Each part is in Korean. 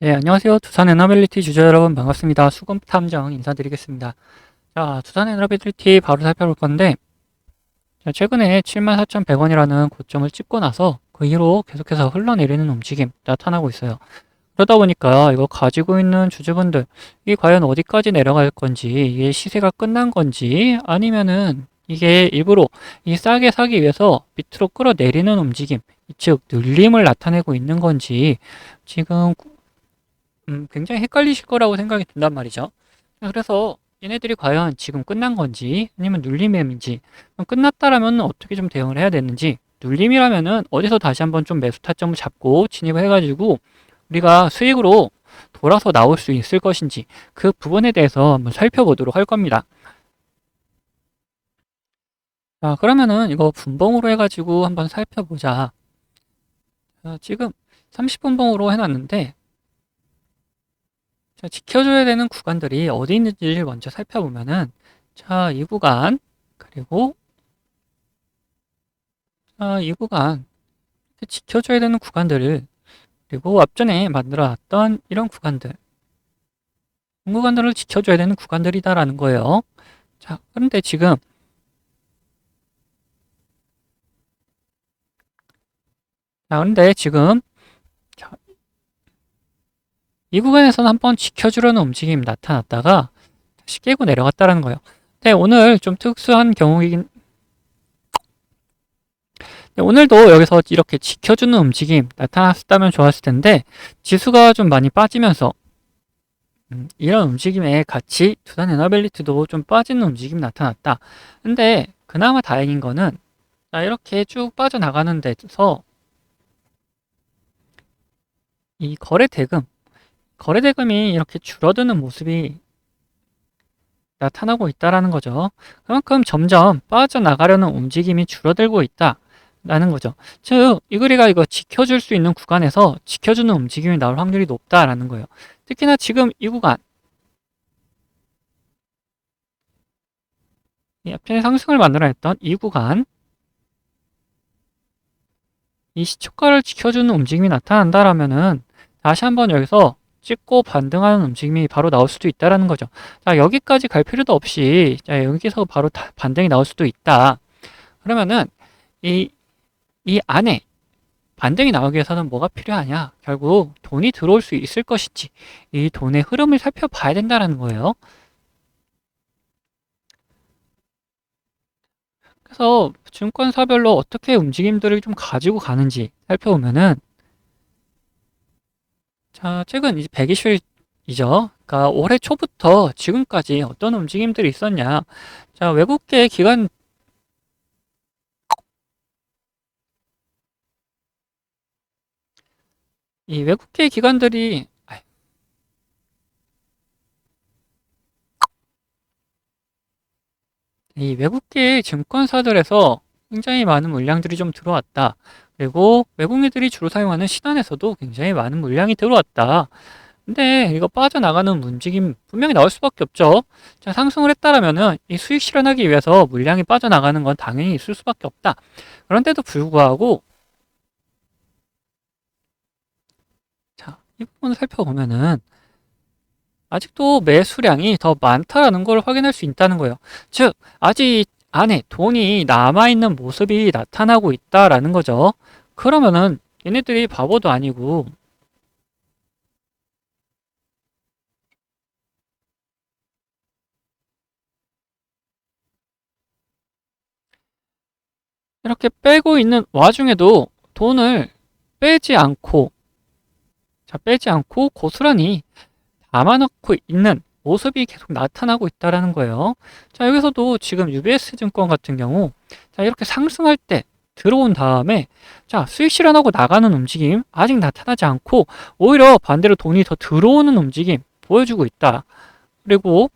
네, 안녕하세요. 두산 에너빌리티 주주 여러분 반갑습니다. 수급 탐정 인사드리겠습니다. 자, 두산 에너빌리티 바로 살펴볼 건데, 자, 최근에 74,100원이라는 고점을 찍고 나서 그 이후로 계속해서 흘러내리는 움직임 나타나고 있어요. 그러다 보니까 이거 가지고 있는 주주분들, 이 과연 어디까지 내려갈 건지, 이게 시세가 끝난 건지, 아니면은 이게 일부러 이 싸게 사기 위해서 밑으로 끌어내리는 움직임, 즉 눌림을 나타내고 있는 건지 지금 굉장히 헷갈리실 거라고 생각이 든단 말이죠. 그래서 얘네들이 과연 지금 끝난 건지 아니면 눌림임인지, 끝났다라면 어떻게 좀 대응을 해야 되는지, 눌림이라면은 어디서 다시 한번 좀 매수 타점을 잡고 진입을 해가지고 우리가 수익으로 돌아서 나올 수 있을 것인지, 그 부분에 대해서 한번 살펴보도록 할 겁니다. 자, 그러면은 이거 분봉으로 해가지고 한번 살펴보자. 자, 지금 30분봉으로 해놨는데, 자, 지켜줘야 되는 구간들이 어디 있는지를 먼저 살펴보면은, 자, 이 구간, 그리고 자, 이 구간, 이렇게 지켜줘야 되는 구간들을, 그리고 앞전에 만들어놨던 이런 구간들, 이 구간들을 지켜줘야 되는 구간들이다라는 거예요. 자, 그런데 지금, 자, 그런데 지금, 자, 이 구간에서는 한번 지켜주려는 움직임이 나타났다가 다시 깨고 내려갔다라는 거예요. 근데 오늘 좀 특수한 경우이긴, 오늘도 여기서 이렇게 지켜주는 움직임 나타났다면 좋았을 텐데, 지수가 좀 많이 빠지면서 이런 움직임에 같이 두산 에너빌리티도 좀 빠지는 움직임이 나타났다. 근데 그나마 다행인 거는, 자, 이렇게 쭉 빠져나가는 데서 이 거래 대금이 이렇게 줄어드는 모습이 나타나고 있다라는 거죠. 그만큼 점점 빠져나가려는 움직임이 줄어들고 있다라는 거죠. 즉, 이 그리가 이거 지켜줄 수 있는 구간에서 지켜주는 움직임이 나올 확률이 높다라는 거예요. 특히나 지금 이 구간, 이 앞전에 상승을 만들어냈던 이 구간, 이 시초가를 지켜주는 움직임이 나타난다라면은 다시 한번 여기서 찍고 반등하는 움직임이 바로 나올 수도 있다라는 거죠. 자, 여기까지 갈 필요도 없이, 자, 여기서 바로 반등이 나올 수도 있다. 그러면은 이, 이 안에 반등이 나오기 위해서는 뭐가 필요하냐? 결국 돈이 들어올 수 있을 것인지, 이 돈의 흐름을 살펴봐야 된다라는 거예요. 그래서 증권사별로 어떻게 움직임들을 좀 가지고 가는지 살펴보면은, 자, 최근 이제 120일이죠. 그러니까 올해 초부터 지금까지 어떤 움직임들이 있었냐. 자, 외국계 기관들이, 이 외국계 증권사들에서 굉장히 많은 물량들이 좀 들어왔다. 그리고 외국인들이 주로 사용하는 신한에서도 굉장히 많은 물량이 들어왔다. 근데 이거 빠져나가는 움직임 분명히 나올 수밖에 없죠. 자, 상승을 했다라면은 이 수익 실현하기 위해서 물량이 빠져나가는 건 당연히 있을 수밖에 없다. 그런데도 불구하고, 자, 이 부분을 살펴보면은 아직도 매수량이 더 많다라는 걸 확인할 수 있다는 거예요. 즉, 아직 안에 돈이 남아있는 모습이 나타나고 있다라는 거죠. 그러면은 얘네들이 바보도 아니고, 이렇게 빼고 있는 와중에도 돈을 빼지 않고, 자, 빼지 않고 고스란히 담아놓고 있는 모습이 계속 나타나고 있다라는 거예요. 자, 여기서도 지금 UBS 증권 같은 경우, 자, 이렇게 상승할 때 들어온 다음에, 자, 수익 실현하고 나가는 움직임 아직 나타나지 않고, 오히려 반대로 돈이 더 들어오는 움직임 보여주고 있다. 그리고,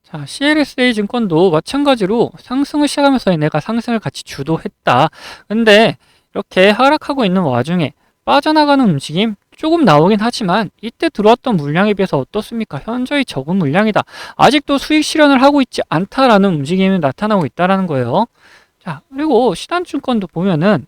자, CLSA 증권도 마찬가지로 상승을 시작하면서 얘네가 상승을 같이 주도했다. 근데 이렇게 하락하고 있는 와중에 빠져나가는 움직임 조금 나오긴 하지만, 이때 들어왔던 물량에 비해서 어떻습니까? 현저히 적은 물량이다. 아직도 수익 실현을 하고 있지 않다라는 움직임이 나타나고 있다는 거예요. 자, 그리고 신한증권도 보면은,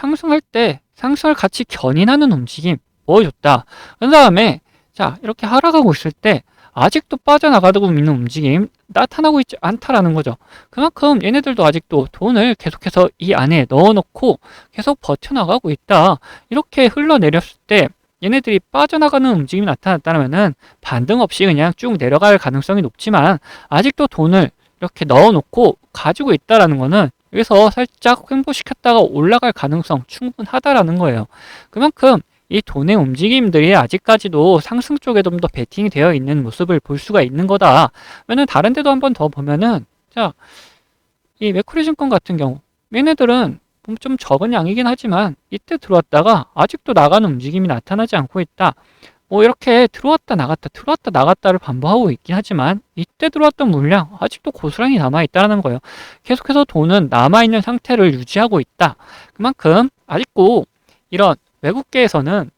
상승할 때 상승을 같이 견인하는 움직임 보여줬다. 그 다음에 자 이렇게 하락하고 있을 때 아직도 빠져나가고 있는 움직임 나타나고 있지 않다라는 거죠. 그만큼 얘네들도 아직도 돈을 계속해서 이 안에 넣어놓고 계속 버텨나가고 있다. 이렇게 흘러내렸을 때 얘네들이 빠져나가는 움직임이 나타났다면은 반등 없이 그냥 쭉 내려갈 가능성이 높지만 아직도 돈을 이렇게 넣어놓고 가지고 있다라는 거는 여기서 살짝 횡보시켰다가 올라갈 가능성 충분하다라는 거예요. 그만큼 이 돈의 움직임들이 아직까지도 상승 쪽에 좀 더 베팅이 되어 있는 모습을 볼 수가 있는 거다. 그러면 다른 데도 한번 더 보면은 자, 이 메쿠리 증권 같은 경우 얘네들은 좀 적은 양이긴 하지만 이때 들어왔다가 아직도 나가는 움직임이 나타나지 않고 있다. 뭐 이렇게 들어왔다 나갔다를 반복하고 있긴 하지만 이때 들어왔던 물량 아직도 고스란히 남아있다는 거예요. 계속해서 돈은 남아있는 상태를 유지하고 있다. 그만큼 아직도 이런 외국계에서는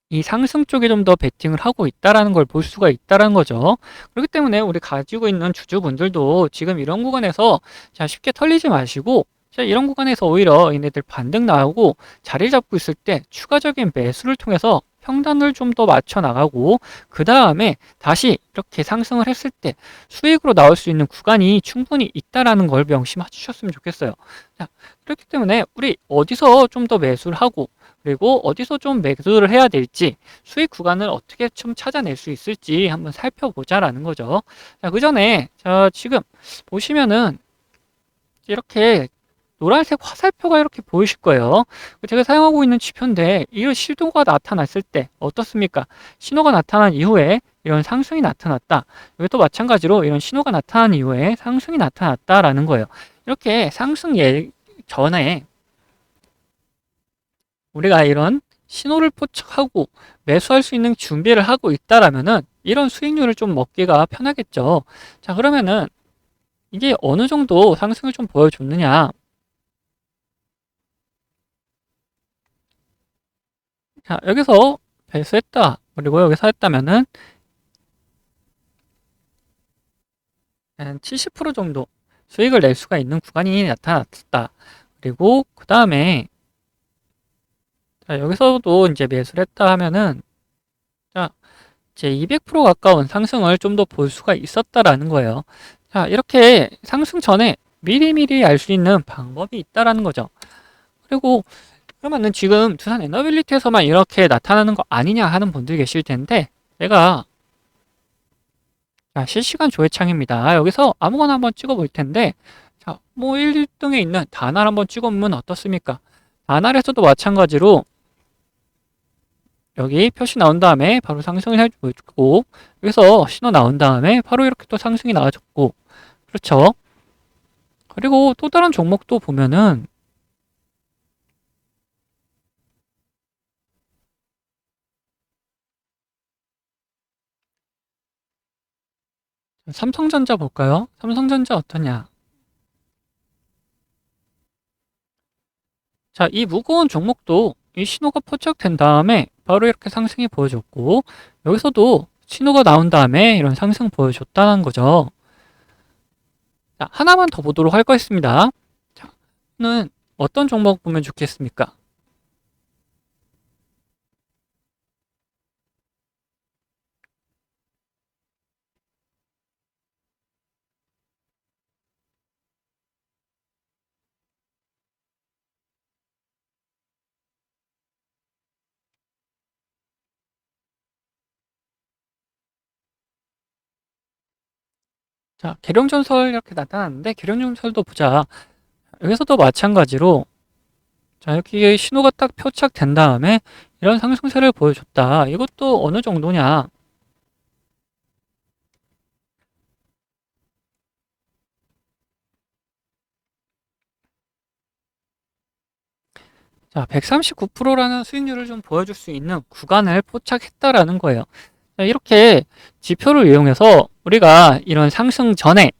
이 상승 쪽에 좀 더 베팅을 하고 있다라는 걸 볼 수가 있다라는 거죠. 그렇기 때문에 우리 가지고 있는 주주분들도 지금 이런 구간에서 자 쉽게 털리지 마시고 자 이런 구간에서 오히려 얘네들 반등 나오고 자리 잡고 있을 때 추가적인 매수를 통해서 평단을 좀 더 맞춰 나가고 그 다음에 다시 이렇게 상승을 했을 때 수익으로 나올 수 있는 구간이 충분히 있다라는 걸 명심해 주셨으면 좋겠어요. 자, 그렇기 때문에 우리 어디서 좀 더 매수를 하고 그리고 어디서 좀 매수를 해야 될지 수익 구간을 어떻게 좀 찾아낼 수 있을지 한번 살펴보자라는 거죠. 자, 그 전에 자 지금 보시면은 이렇게 노란색 화살표가 이렇게 보이실 거예요. 제가 사용하고 있는 지표인데 이런 신호가 나타났을 때 어떻습니까? 신호가 나타난 이후에 이런 상승이 나타났다. 이것도 마찬가지로 이런 신호가 나타난 이후에 상승이 나타났다라는 거예요. 이렇게 상승 전에 우리가 이런 신호를 포착하고 매수할 수 있는 준비를 하고 있다라면은 이런 수익률을 좀 먹기가 편하겠죠. 자, 그러면은 이게 어느 정도 상승을 좀 보여줬느냐? 자, 여기서 배수했다. 그리고 여기서 했다면은 한 70% 정도 수익을 낼 수가 있는 구간이 나타났다. 그리고 그 다음에 자, 여기서도 이제 매수를 했다 하면은 자, 이제 200% 가까운 상승을 좀 더 볼 수가 있었다라는 거예요. 자, 이렇게 상승 전에 미리미리 알 수 있는 방법이 있다라는 거죠. 그리고 그러면은 지금 두산 에너빌리티에서만 이렇게 나타나는 거 아니냐 하는 분들 계실 텐데 제가 자, 실시간 조회창입니다. 여기서 아무거나 한번 찍어 볼 텐데 자, 뭐 1등에 있는 다날 한번 찍어보면 어떻습니까? 다날에서도 마찬가지로 여기 표시 나온 다음에 바로 상승을 해주고 여기서 신호 나온 다음에 바로 이렇게 또 상승이 나와줬고 그렇죠. 그리고 또 다른 종목도 보면은 삼성전자 볼까요? 삼성전자 어떠냐? 자, 이 무거운 종목도 이 신호가 포착된 다음에 바로 이렇게 상승이 보여줬고 여기서도 신호가 나온 다음에 이런 상승 보여줬다는 거죠. 자, 하나만 더 보도록 할 것입니다. 자, 는 어떤 종목 보면 좋겠습니까? 자, 계룡전설 이렇게 나타났는데 계룡전설도 보자. 여기서도 마찬가지로 자, 여기 신호가 딱 표착된 다음에 이런 상승세를 보여줬다. 이것도 어느 정도냐? 자, 139%라는 수익률을 좀 보여줄 수 있는 구간을 포착했다라는 거예요. 자, 이렇게 지표를 이용해서 우리가 이런 상승 전에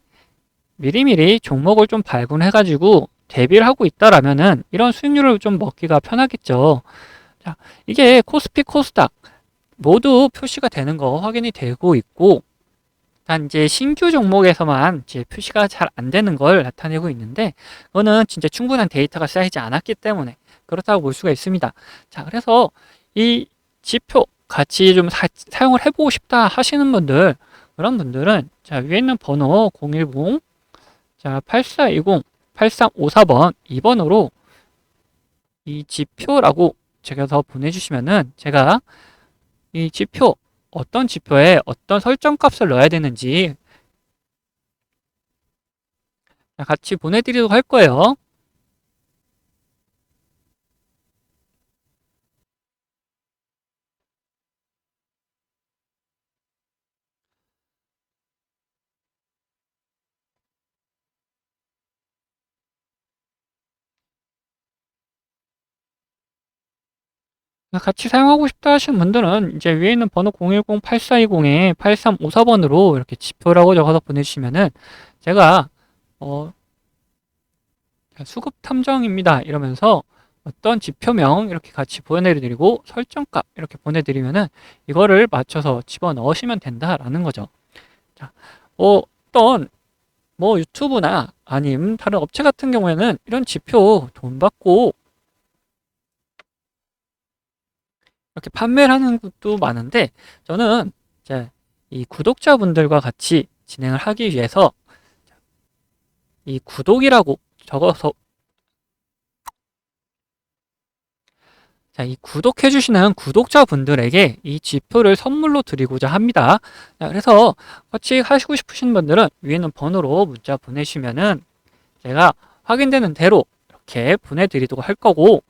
미리미리 종목을 좀 발굴해가지고 대비를 하고 있다라면은 이런 수익률을 좀 먹기가 편하겠죠. 자, 이게 코스피, 코스닥 모두 표시가 되는 거 확인이 되고 있고 단 이제 신규 종목에서만 이제 표시가 잘 안 되는 걸 나타내고 있는데, 그거는 진짜 충분한 데이터가 쌓이지 않았기 때문에 그렇다고 볼 수가 있습니다. 자, 그래서 이 지표 같이 좀 사용을 해보고 싶다 하시는 분들, 그런 분들은 자, 위에 있는 번호 010, 자, 8420, 8354번 2번으로 이 지표라고 적어서 보내주시면은 제가 이 지표, 어떤 지표에 어떤 설정값을 넣어야 되는지 같이 보내드리도록 할 거예요. 같이 사용하고 싶다 하시는 분들은 이제 위에 있는 번호 010-8420에 8354번으로 이렇게 지표라고 적어서 보내주시면은 제가 수급 탐정입니다 이러면서 어떤 지표명 이렇게 같이 보내드리고 설정값 이렇게 보내드리면은 이거를 맞춰서 집어넣으시면 된다라는 거죠. 자, 어떤 뭐 유튜브나 아님 다른 업체 같은 경우에는 이런 지표 돈 받고 이렇게 판매를 하는 것도 많은데, 저는 이제 이 구독자분들과 같이 진행을 하기 위해서 이 구독이라고 적어서, 자, 이 구독해주시는 구독자분들에게 이 지표를 선물로 드리고자 합니다. 자, 그래서 같이 하시고 싶으신 분들은 위에 있는 번호로 문자 보내시면은 제가 확인되는 대로 이렇게 보내드리도록 할 거고,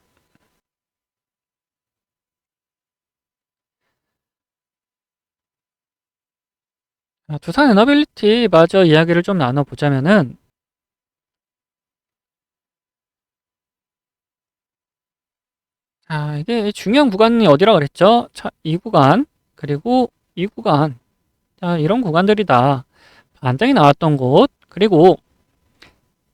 두산 에너빌리티 마저 이야기를 좀 나눠보자면은, 이게 중요한 구간이 어디라 그랬죠? 자, 이 구간, 그리고 이 구간. 자, 이런 구간들이다. 반등이 나왔던 곳, 그리고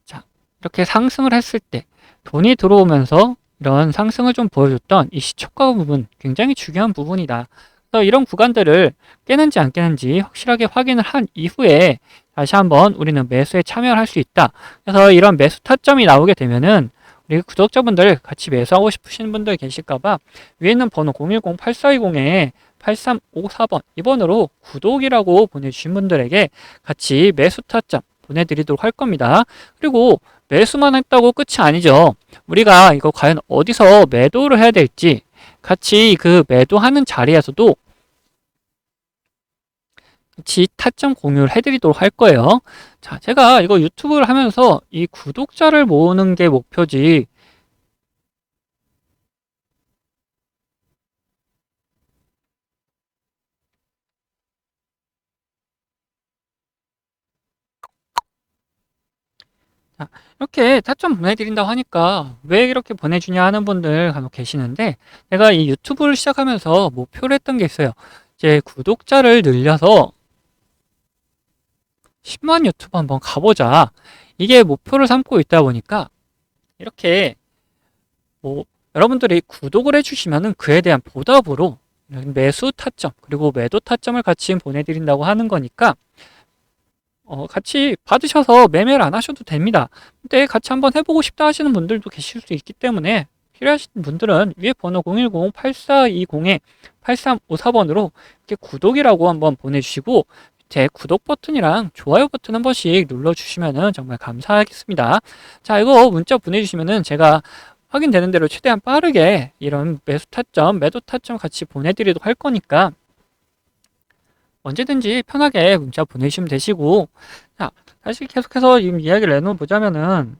자, 이렇게 상승을 했을 때 돈이 들어오면서 이런 상승을 좀 보여줬던 이 시초가 부분, 굉장히 중요한 부분이다. 그래서 이런 구간들을 깨는지 안 깨는지 확실하게 확인을 한 이후에 다시 한번 우리는 매수에 참여를 할 수 있다. 그래서 이런 매수 타점이 나오게 되면은 우리 구독자분들 같이 매수하고 싶으신 분들 계실까봐 위에 있는 번호 010-8420에 8354번 2번으로 구독이라고 보내주신 분들에게 같이 매수 타점 보내드리도록 할 겁니다. 그리고 매수만 했다고 끝이 아니죠. 우리가 이거 과연 어디서 매도를 해야 될지 같이 그 매도하는 자리에서도 같이 타점 공유를 해드리도록 할 거예요. 자, 제가 이거 유튜브를 하면서 이 구독자를 모으는 게 목표지, 자, 이렇게 타점 보내드린다고 하니까 왜 이렇게 보내주냐 하는 분들 간혹 계시는데, 제가 이 유튜브를 시작하면서 목표를 했던 게 있어요. 이제 구독자를 늘려서 10만 유튜브 한번 가보자. 이게 목표를 삼고 있다 보니까 이렇게 뭐 여러분들이 구독을 해주시면은 그에 대한 보답으로 매수 타점 그리고 매도 타점을 같이 보내드린다고 하는 거니까 같이 받으셔서 매매를 안 하셔도 됩니다. 근데 같이 한번 해보고 싶다 하시는 분들도 계실 수 있기 때문에 필요하신 분들은 위에 번호 010-8420에 8354번으로 이렇게 구독이라고 한번 보내주시고 제 구독 버튼이랑 좋아요 버튼 한 번씩 눌러주시면 정말 감사하겠습니다. 자, 이거 문자 보내주시면은 제가 확인되는 대로 최대한 빠르게 이런 매수 타점, 매도 타점 같이 보내드리도록 할 거니까 언제든지 편하게 문자 보내시면 되시고, 자, 사실 계속해서 지금 이야기를 나눠보자면은,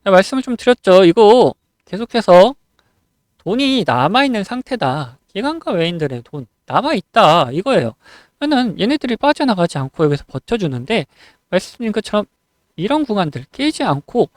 말씀을 좀 드렸죠. 이거 계속해서 돈이 남아있는 상태다. 기관과 외인들의 돈 남아있다. 이거예요. 그러면 얘네들이 빠져나가지 않고 여기서 버텨주는데, 말씀드린 것처럼 이런 구간들 깨지 않고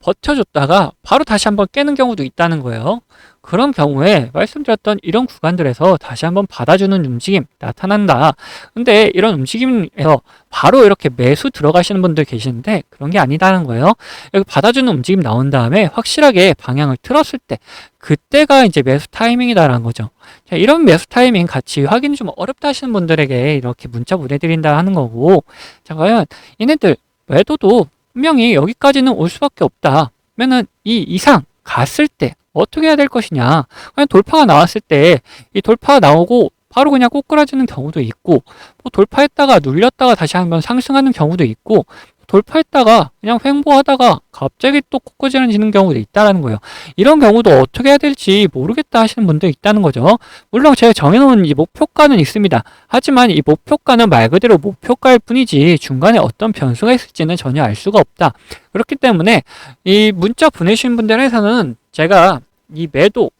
버텨줬다가 바로 다시 한번 깨는 경우도 있다는 거예요. 그런 경우에 말씀드렸던 이런 구간들에서 다시 한번 받아주는 움직임 나타난다. 근데 이런 움직임에서 바로 이렇게 매수 들어가시는 분들 계시는데 그런 게 아니다는 거예요. 여기 받아주는 움직임 나온 다음에 확실하게 방향을 틀었을 때 그때가 이제 매수 타이밍이다라는 거죠. 자, 이런 매수 타이밍 같이 확인이 좀 어렵다 하시는 분들에게 이렇게 문자 보내드린다 하는 거고, 자, 과연 얘네들 매도도 분명히 여기까지는 올 수밖에 없다. 그러면은 이 이상 갔을 때 어떻게 해야 될 것이냐. 그냥 돌파가 나왔을 때 이 돌파가 나오고 바로 그냥 꼬꾸라지는 경우도 있고, 뭐 돌파했다가 눌렸다가 다시 한번 상승하는 경우도 있고, 돌파했다가 그냥 횡보하다가 갑자기 또 꼬꾸라지는 경우도 있다라는 거예요. 이런 경우도 어떻게 해야 될지 모르겠다 하시는 분도 있다는 거죠. 물론 제가 정해놓은 이 목표가는 있습니다. 하지만 이 목표가는 말 그대로 목표가일 뿐이지 중간에 어떤 변수가 있을지는 전혀 알 수가 없다. 그렇기 때문에 이 문자 보내신 분들에서는 제가 이 매도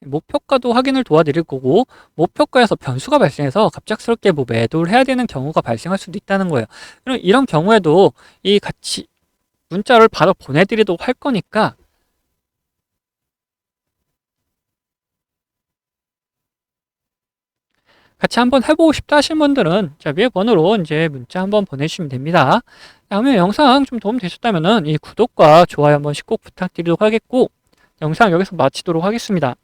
목표가도 확인을 도와드릴 거고, 목표가에서 변수가 발생해서 갑작스럽게 뭐 매도를 해야 되는 경우가 발생할 수도 있다는 거예요. 그럼 이런 경우에도 이 같이 문자를 바로 보내드리도록 할 거니까 같이 한번 해보고 싶다 하시는 분들은 자, 위에 번호로 이제 문자 한번 보내주시면 됩니다. 다음에 영상 좀 도움 되셨다면은 이 구독과 좋아요 한 번씩 꼭 부탁드리도록 하겠고, 영상 여기서 마치도록 하겠습니다.